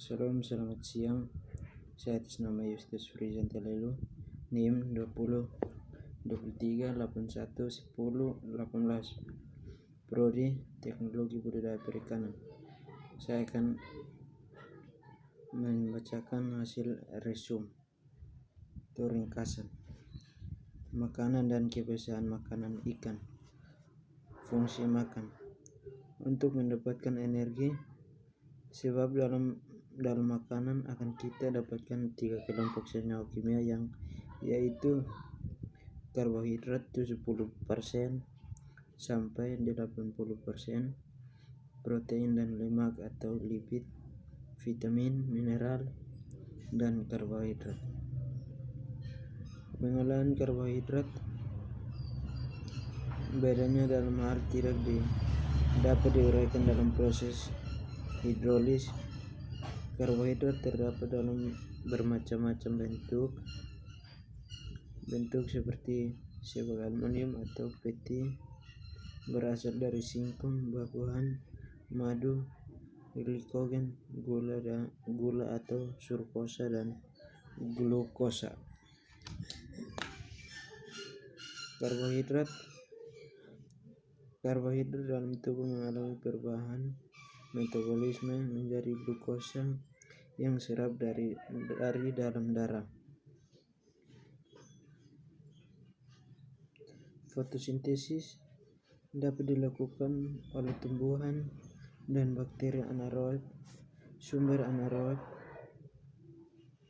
Shalom, selamat siang. Saya atas nama Justus Frizan Telelu, NIM 20 23 81 10 18, Prodi Teknologi Budidaya Perikanan. Saya akan membacakan hasil resume atau ringkasan makanan dan kebiasaan makanan ikan. Fungsi makan untuk mendapatkan energi, sebab dalam makanan akan kita dapatkan 3 kelompok senyawa kimia yaitu karbohidrat 70% sampai 80%, protein dan lemak atau lipid, vitamin, mineral, dan karbohidrat. Pengolahan karbohidrat bedanya dalam hal tidak dapat diuraikan dalam proses hidrolis. Karbohidrat terdapat dalam bermacam-macam bentuk seperti sebagai aluminium atau peti, berasal dari singkong, buah-buahan, madu, glikogen, gula atau sulfosa, dan glukosa. Karbohidrat dalam tubuh mengalami perubahan metabolisme menjadi glukosa yang serap dari dalam darah. Fotosintesis dapat dilakukan oleh tumbuhan dan bakteri anaerob. Sumber anaerob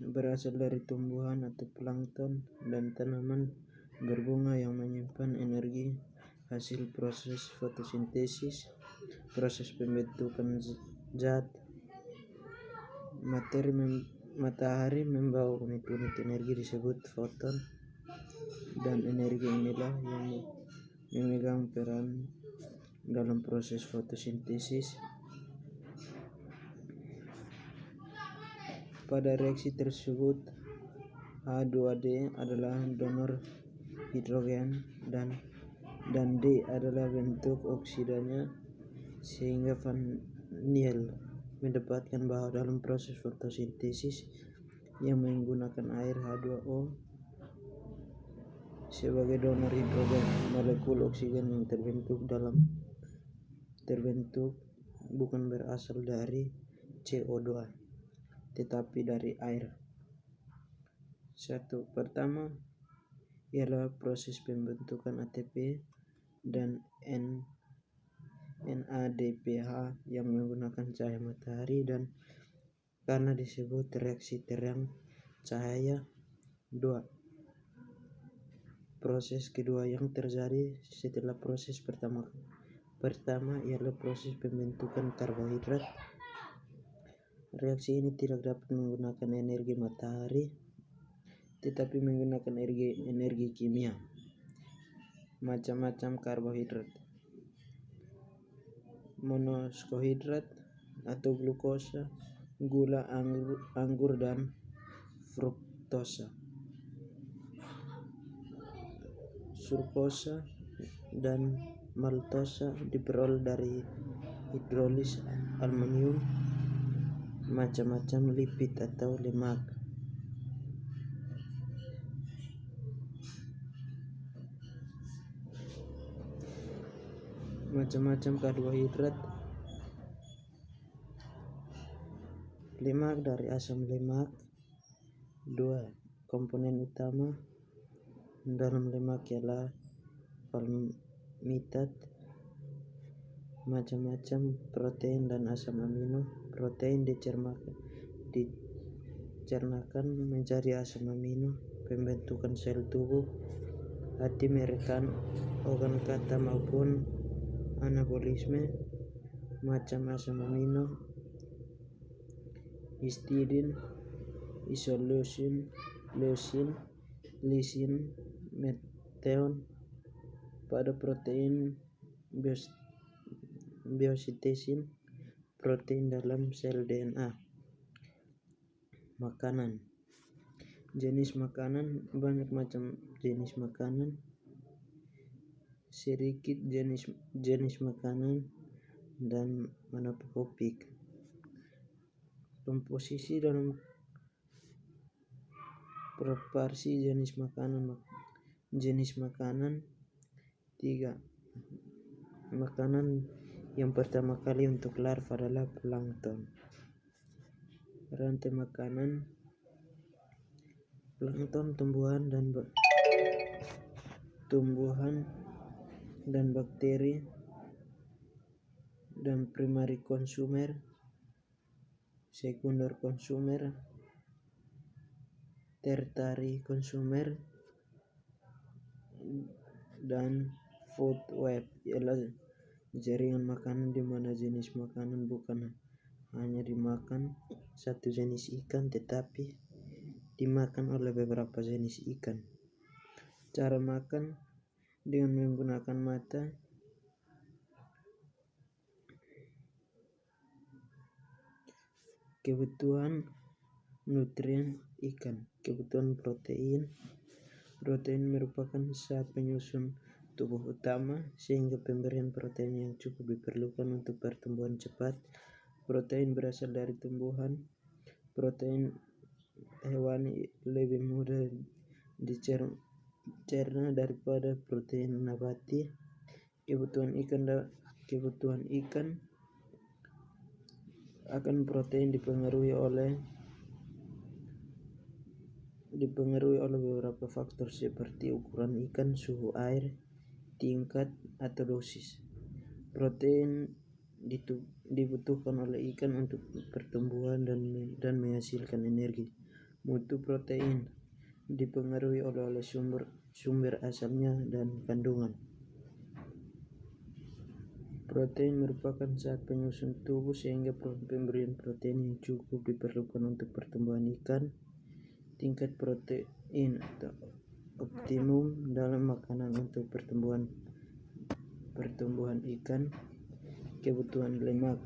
berasal dari tumbuhan atau plankton dan tanaman berbunga yang menyimpan energi hasil proses fotosintesis. Proses pembentukan zat materi matahari membawa unit-unit energi disebut foton, dan energi inilah yang memegang peran dalam proses fotosintesis. Pada reaksi tersebut, H2D adalah donor hidrogen dan D adalah bentuk oksidanya, sehingga Van Niel mendapatkan bahwa dalam proses fotosintesis yang menggunakan air, H2O sebagai donor hidrogen, molekul oksigen yang terbentuk bukan berasal dari CO2 tetapi dari air. Pertama ialah proses pembentukan ATP dan NADPH yang menggunakan cahaya matahari, dan karena disebut reaksi terang cahaya. 2. Proses kedua yang terjadi setelah proses pertama ialah proses pembentukan karbohidrat. Reaksi ini tidak dapat menggunakan energi matahari tetapi menggunakan energi kimia. Macam-macam karbohidrat: monoskohidrat atau glukosa, gula anggur dan fruktosa. Sulfosa dan maltosa diperoleh dari hidrolis aluminium. Macam-macam lipid atau lemak: macam-macam karbohidrat. Lemak dari asam lemak. 2. Komponen utama dalam lemak ialah palmitat. Macam-macam protein dan asam amino. Protein dicernakan menjadi asam amino pembentukan sel tubuh, hati merekan organ kata maupun anabolisme. Macam asam amino: histidin, isoleusin, leusin, lisin, meteon. Pada protein, biosintesis protein dalam sel DNA. Makanan. Jenis makanan: banyak macam jenis makanan, sedikit jenis makanan, dan monotrophik. Komposisi dalam proporsi jenis makanan. Jenis makanan 3. Makanan yang pertama kali untuk larva adalah plankton. Rantai makanan plankton tumbuhan dan bakteri, dan primary consumer, secondary consumer, tertiary consumer, dan food web, ialah jaringan makanan di mana jenis makanan bukan hanya dimakan satu jenis ikan tetapi dimakan oleh beberapa jenis ikan. Cara makan dengan menggunakan mata. Kebutuhan nutrien ikan. Kebutuhan protein. Protein merupakan zat penyusun tubuh utama, sehingga pemberian protein yang cukup diperlukan untuk pertumbuhan cepat. Protein berasal dari tumbuhan. Protein hewani lebih mudah dicerna daripada protein nabati. Kebutuhan ikan akan protein dipengaruhi oleh beberapa faktor seperti ukuran ikan, suhu air, tingkat atau dosis. Protein dibutuhkan oleh ikan untuk pertumbuhan dan menghasilkan energi. Mutu protein dipengaruhi oleh sumber asalnya dan kandungan. Protein merupakan zat penyusun tubuh, sehingga pemberian protein yang cukup diperlukan untuk pertumbuhan ikan. Tingkat protein atau optimum dalam makanan untuk pertumbuhan ikan. Kebutuhan lemak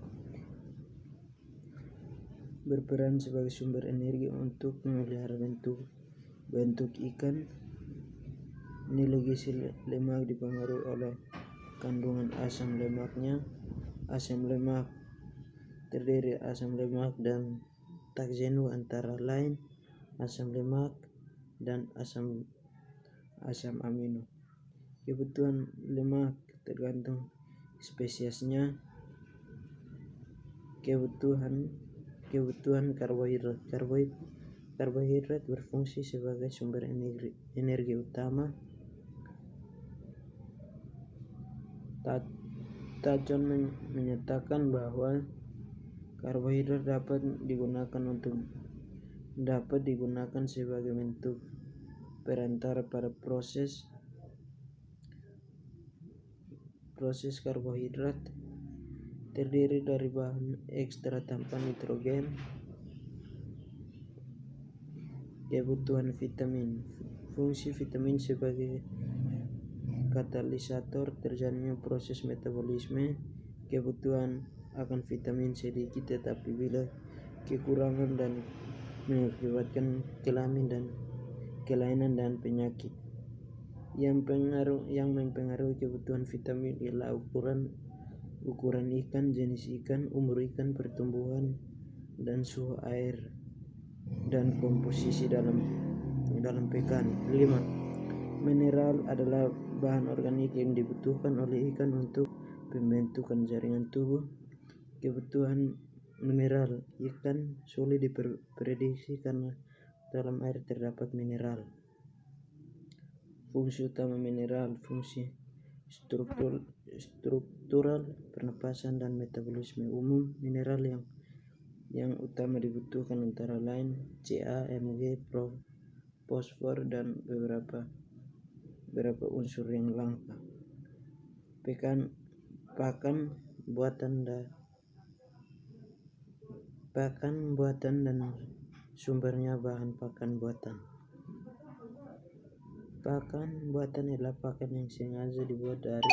berperan sebagai sumber energi untuk memelihara bentuk ikan. Nilai gizi lemak dipengaruhi oleh kandungan asam lemaknya. Asam lemak terdiri asam lemak dan tak jenuh, antara lain asam lemak dan asam amino. Kebutuhan lemak tergantung spesiesnya. Kebutuhan karbohidrat berfungsi sebagai sumber energi utama. Tachon menyatakan bahwa karbohidrat dapat digunakan sebagai bentuk perantara pada proses karbohidrat. Terdiri dari bahan ekstra tanpa nitrogen. Kebutuhan vitamin. Fungsi vitamin sebagai katalisator terjadinya proses metabolisme. Kebutuhan akan vitamin sedikit, tetapi bila kekurangan dan mengakibatkan kelainan dan penyakit. Yang mempengaruhi kebutuhan vitamin ialah ukuran ikan, jenis ikan, umur ikan, pertumbuhan, dan suhu air dan komposisi dalam pekan. 5. Mineral adalah bahan organik yang dibutuhkan oleh ikan untuk pembentukan jaringan tubuh. Kebutuhan mineral ikan sulit diprediksi karena dalam air terdapat mineral. Fungsi utama mineral. Fungsi struktural, pernapasan, dan metabolisme umum. Mineral yang utama dibutuhkan antara lain Ca, Mg, fosfor, dan beberapa unsur yang langka. Pakan buatan dan sumbernya. Bahan pakan buatan. Pakan buatan ialah pakan yang sengaja dibuat dari